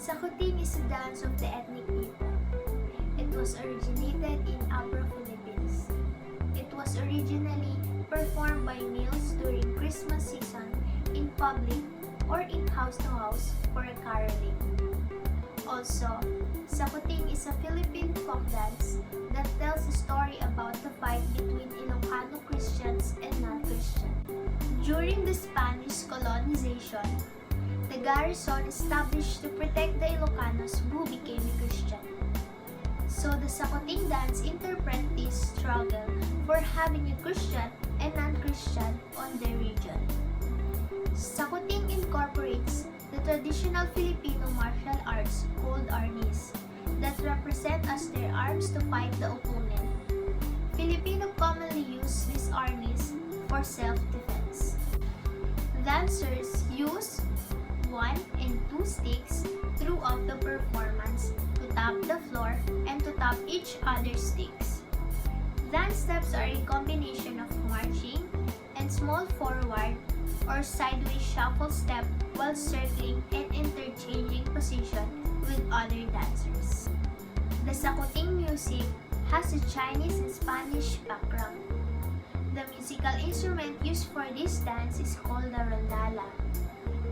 Sakuting is a dance of the ethnic people. It was originated in Abra, Philippines. It was originally performed by males during Christmas season in public or in house to house for a caroling. Also, Sakuting is a Philippine folk dance that tells a story about the fight between Ilocano Christians and non-Christian. During the Spanish colonization, the garrison established to protect the Ilocanos who became Christian. So the Sakuting dance interprets this struggle for having a Christian and non-Christian on the region. Sakuting incorporates the traditional Filipino martial arts called arnis that represent as their arms to fight the opponent. Filipino commonly use these arnis for self-defense. Dancers use 1 and 2 sticks throughout the performance to tap the floor and to tap each other's sticks. Dance steps are a combination of marching and small forward or sideways shuffle step while circling and interchanging position with other dancers. The Sakuting music has a Chinese and Spanish background. The musical instrument used for this dance is called the rondalla.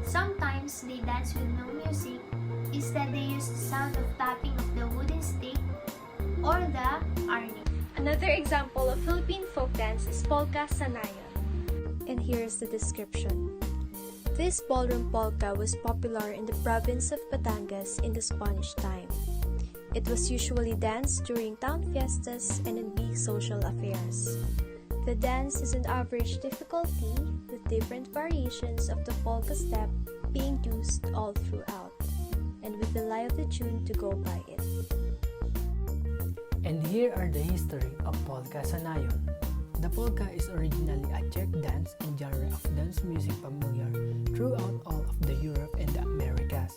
Sometimes they dance with no music, instead they use the sound of tapping of the wooden stick or the arni. Another example of Philippine folk dance is polka sanayan. And here's the description. This ballroom polka was popular in the province of Batangas in the Spanish time. It was usually danced during town fiestas and in big social affairs. The dance is an average difficulty with different variations of the polka step being used all throughout, and with the lie of the tune to go by it. And here are the history of polka sanayon. The polka is originally a Czech dance and genre of dance music familiar throughout all of the Europe and the Americas.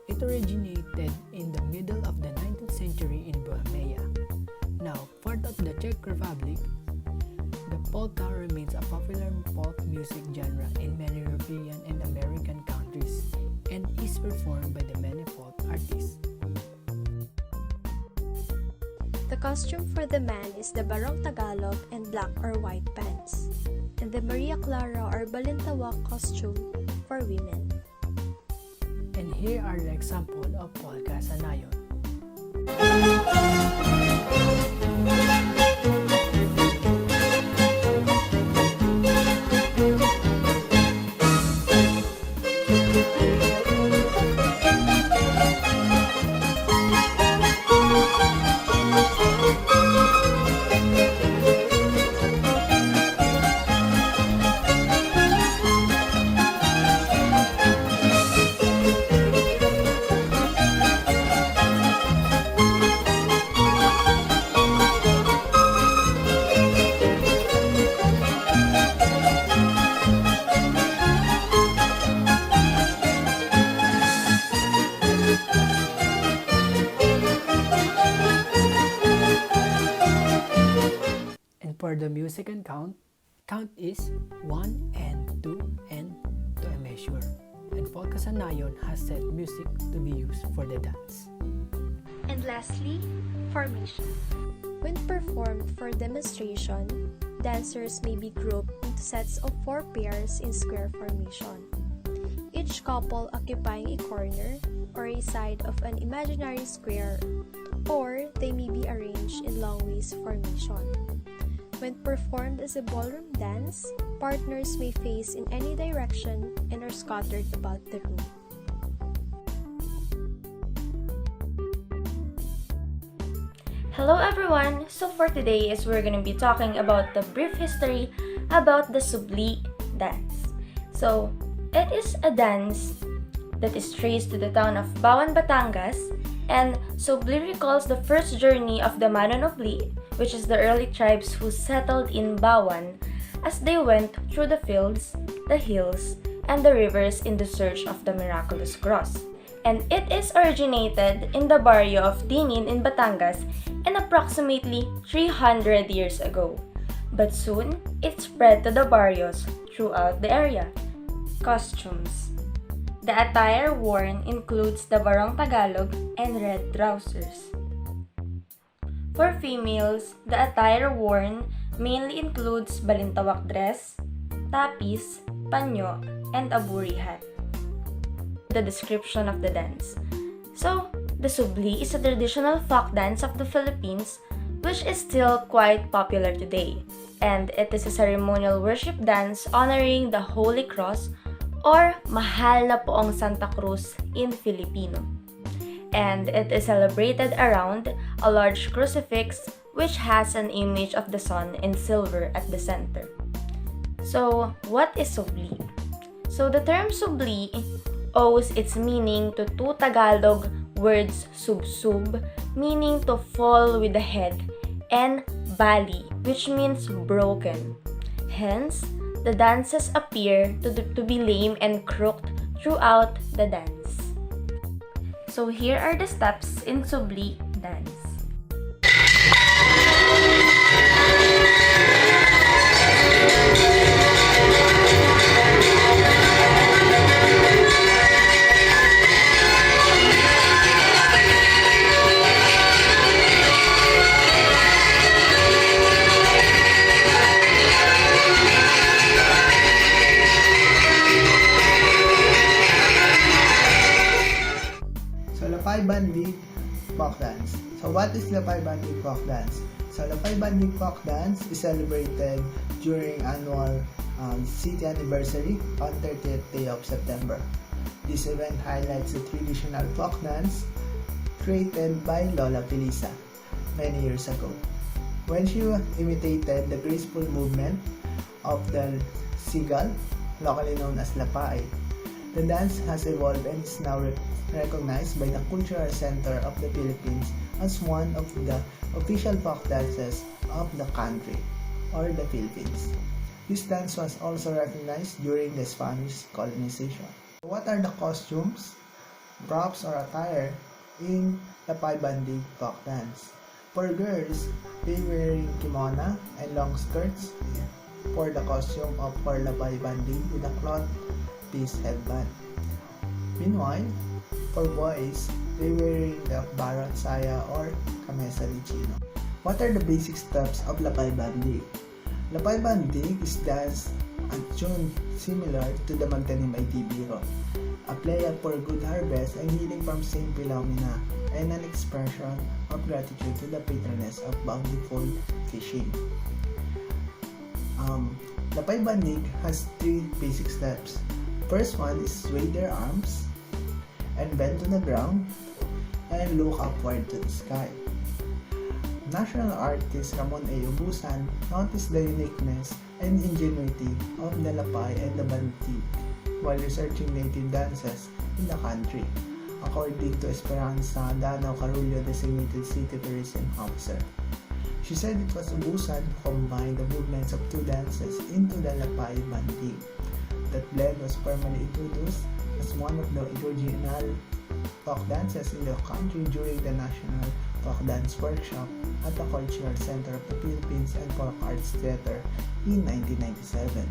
It originated in the middle of the 19th century in Bohemia, now part of the Czech Republic. The polka remains a popular folk music genre in many European and American countries and is performed by the many folk artists. The costume for the man is the Barong Tagalog and black or white pants, and the Maria Clara or Balintawak costume for women. And here are the example of polka sanayon. For the music and count is 1 and 2 and to a measure. And polka sanayon has set music to be used for the dance. And lastly, formation. When performed for demonstration, dancers may be grouped into sets of 4 pairs in square formation, each couple occupying a corner or a side of an imaginary square, or they may be arranged in long ways formation. When performed as a ballroom dance, partners may face in any direction and are scattered about the room. Hello everyone! So for today is we're going to be talking about the brief history about the Subli dance. So it is a dance that is traced to the town of Bawan, Batangas, and Subli recalls the first journey of the Manonobli, which is the early tribes who settled in Bawan, as they went through the fields, the hills, and the rivers in the search of the miraculous cross. And it is originated in the barrio of Dinin in Batangas and approximately 300 years ago. But soon, it spread to the barrios throughout the area. Costumes. the attire worn includes the barong Tagalog and red trousers. For females, the attire worn mainly includes balintawak dress, tapis, panyo, and a buri hat. The description of the dance. So, the subli is a traditional folk dance of the Philippines which is still quite popular today, and it is a ceremonial worship dance honoring the Holy Cross or Mahal na Poong Santa Cruz in Filipino. And it is celebrated around a large crucifix which has an image of the sun in silver at the center. So, what is subli? So, the term subli owes its meaning to two Tagalog words sub-sub, meaning to fall with the head, and bali, which means broken. Hence, the dances appear to be lame and crooked throughout the dance. So here are the steps in subli dance. So, Lapay Bandig Folk Dance. So, what is Lapay Bandig Folk Dance? So, Lapay Bandig Folk Dance is celebrated during annual city anniversary on 30th day of September. This event highlights the traditional folk dance created by Lola Felisa many years ago, when she imitated the graceful movement of the seagull, locally known as Lapay. The dance has evolved and is now recognized by the Cultural Center of the Philippines as one of the official folk dances of the country or the Philippines. This dance was also recognized during the Spanish colonization. What are the costumes, props, or attire in Lapay Bandig folk dance? For girls, they wearing kimono and long skirts for the costume of Lapay Bandig with a cloth piece headband. Meanwhile, for boys, they wearing the barot saya or camisa de chino. What are the basic steps of Lapay Bandig? Lapay Bandig is danced at tune similar to the Magtanim ay Tibiro, a play for good harvest and healing from Saint Philomena, and an expression of gratitude to the patroness of bountiful fishing. Lapay Bandig has three basic steps. First one is sway their arms and bend to the ground and look upward to the sky. National artist Ramon A. Ubusan noticed the uniqueness and ingenuity of the Lapay and the Bandig while researching native dances in the country, according to Esperanza Danao Carullo, designated city tourism officer. She said it was Ubusan who combined the movements of two dances into the Lapay Bandig. That blend was formally introduced as one of the original folk dances in the country during the National Folk Dance Workshop at the Cultural Center of the Philippines and Folk Arts Theater in 1997.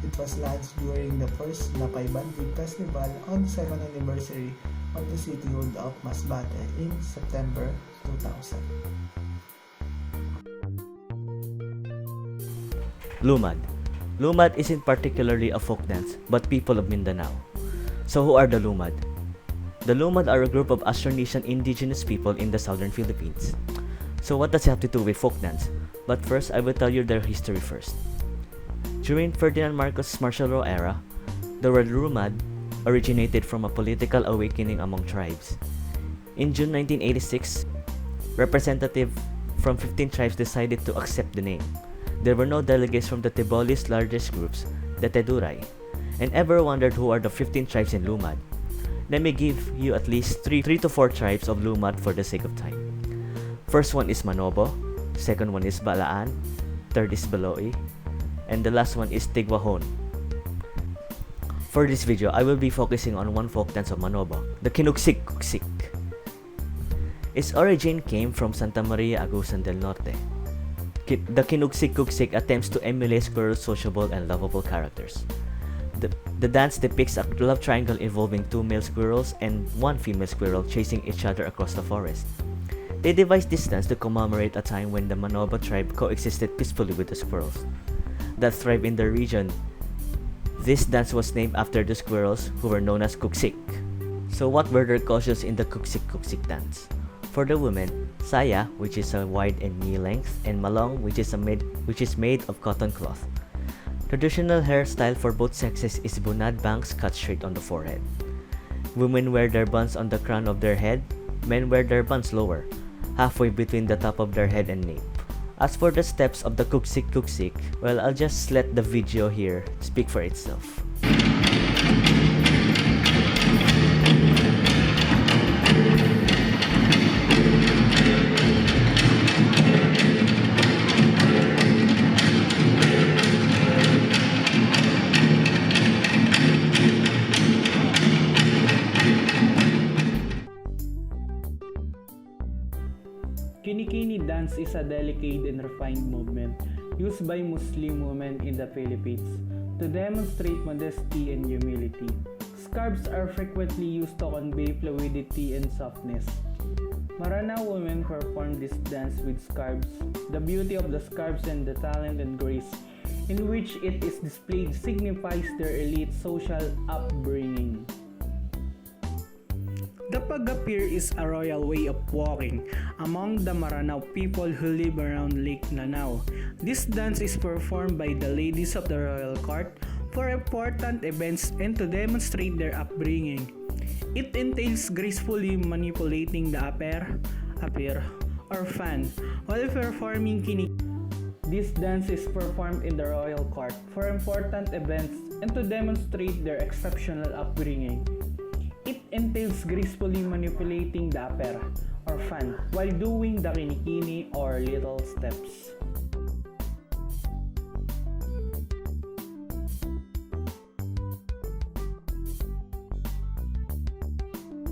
It was launched during the first Lapay Bandig Festival on the second anniversary of the cityhood of Masbate in September 2000. Lumad. Lumad isn't particularly a folk dance, but people of Mindanao. So who are the Lumad? The Lumad are a group of Austronesian indigenous people in the southern Philippines. So what does it have to do with folk dance? But first, I will tell you their history first. During Ferdinand Marcos' martial law era, the word Lumad originated from a political awakening among tribes. In June 1986, representatives from 15 tribes decided to accept the name. There were no delegates from the Tiboli's largest groups, the Teduray. And ever wondered who are the 15 tribes in Lumad? Let me give you at least 3 to 4 tribes of Lumad for the sake of time. First one is Manobo, second one is Balaan, third is Baloi, and the last one is Tigwahon. For this video, I will be focusing on one folk dance of Manobo, the Kinugsik-Kugsik. Its origin came from Santa Maria, Agusan del Norte. The Kinugsik-Kugsik attempts to emulate squirrel's sociable and lovable characters. The dance depicts a love triangle involving two male squirrels and one female squirrel chasing each other across the forest. They devised this dance to commemorate a time when the Manoba tribe coexisted peacefully with the squirrels that thrive in the region. This dance was named after the squirrels, who were known as kuksik. So what were their costumes in the kuksik dance? For the women, saya, which is a wide and knee length, and malong, which is made of cotton cloth. Traditional hairstyle for both sexes is bunad bangs cut straight on the forehead. Women wear their buns on the crown of their head. Men wear their buns lower, halfway between the top of their head and nape. As for the steps of the kuksik, well, I'll just let the video here speak for itself. Kini-kini dance is a delicate and refined movement used by Muslim women in the Philippines to demonstrate modesty and humility. Scarves are frequently used to convey fluidity and softness. Maranao women perform this dance with scarves. The beauty of the scarves and the talent and grace in which it is displayed signifies their elite social upbringing. The pag-appear is a royal way of walking among the Maranao people who live around Lake Lanao. This dance is performed by the ladies of the royal court for important events and to demonstrate their upbringing. It entails gracefully manipulating the apir, or fan while performing kini. This dance is performed in the royal court for important events and to demonstrate their exceptional upbringing. It entails gracefully manipulating the apera or fan while doing the kinikini or little steps.